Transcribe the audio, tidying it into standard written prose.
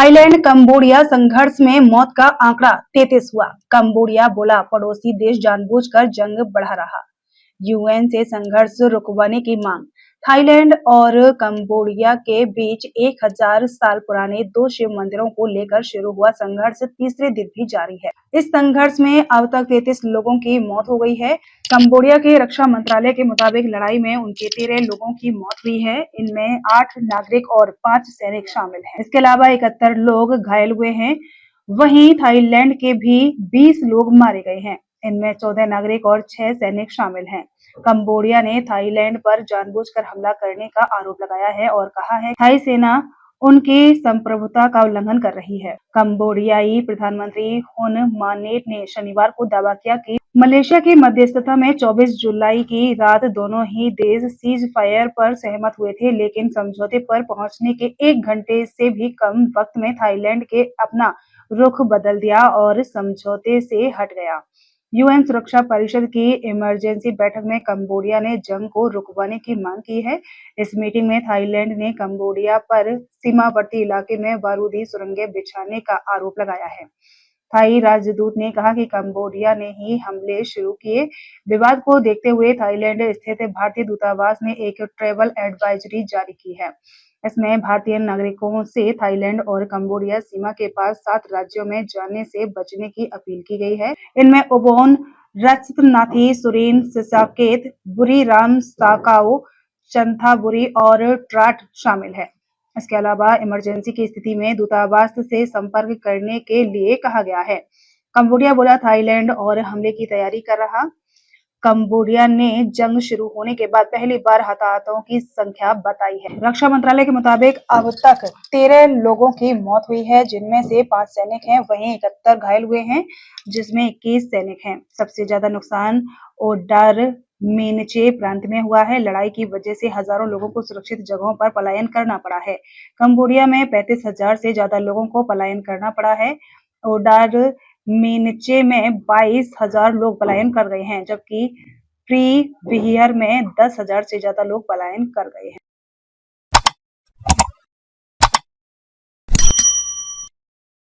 Thailand Cambodia संघर्ष में मौत का आंकड़ा 33 हुआ। कंबोडिया बोला पड़ोसी देश जानबूझकर जंग बढ़ा रहा। यूएन से संघर्ष रुकवाने की मांग। थाईलैंड और कंबोडिया के बीच 1000 साल पुराने 2 शिव मंदिरों को लेकर शुरू हुआ संघर्ष तीसरे दिन भी जारी है। इस संघर्ष में अब तक 33 लोगों की मौत हो गई है। कंबोडिया के रक्षा मंत्रालय के मुताबिक लड़ाई में उनके 13 लोगों की मौत हुई है। इनमें 8 नागरिक और 5 सैनिक शामिल हैं। इसके अलावा 71 लोग घायल हुए हैं। वहीं थाईलैंड के भी 20 लोग मारे गए हैं। इनमें 14 नागरिक और 6 सैनिक शामिल हैं। कंबोडिया ने थाईलैंड पर जानबूझकर हमला करने का आरोप लगाया है और कहा है थाई सेना उनकी संप्रभुता का उल्लंघन कर रही है। कंबोडियाई प्रधानमंत्री हुन मानेट ने शनिवार को दावा किया कि मलेशिया की मध्यस्थता में 24 जुलाई की रात दोनों ही देश सीज फायर पर सहमत हुए थे, लेकिन समझौते पर पहुंचने के 1 घंटे से भी कम वक्त में थाईलैंड के अपना रुख बदल दिया और समझौते से हट गया। यूएन सुरक्षा परिषद की इमरजेंसी बैठक में कंबोडिया ने जंग को रुकवाने की मांग की है। इस मीटिंग में थाईलैंड ने कंबोडिया पर सीमावर्ती इलाके में बारूदी सुरंगें बिछाने का आरोप लगाया है। थाई राजदूत ने कहा कि कंबोडिया ने ही हमले शुरू किए। विवाद को देखते हुए थाईलैंड स्थित भारतीय दूतावास ने एक ट्रैवल एडवाइजरी जारी की है। इसमें भारतीय नागरिकों से थाईलैंड और कंबोडिया सीमा के पास 7 राज्यों में जाने से बचने की अपील की गई है। इनमें ओबोन, रत्नाथी, सुरेन, सिसाकेत, बुरीराम साकाओ, चंथाबुरी और ट्राट शामिल है। इसके अलावा इमरजेंसी की स्थिति में दूतावास से संपर्क करने के लिए कहा गया है। कंबोडिया बोला थाईलैंड और हमले की तैयारी कर रहा। कंबोडिया ने जंग शुरू होने के बाद पहली बार हताहतों की संख्या बताई है। रक्षा मंत्रालय के मुताबिक अब तक 13 लोगों की मौत हुई है, जिनमें से 5 सैनिक हैं, वहीं 71 घायल हुए हैं, जिसमें 21 सैनिक हैं। सबसे ज्यादा नुकसान ओडार मेनचे प्रांत में हुआ है। लड़ाई की वजह से हजारों लोगों को सुरक्षित जगहों पर पलायन करना पड़ा है। कंबोडिया में 35,000 से ज्यादा लोगों को पलायन करना पड़ा है। ओडार मेनचे में 22,000 लोग पलायन कर गए हैं, जबकि प्री विहियर में 10,000 से ज्यादा लोग पलायन कर गए हैं।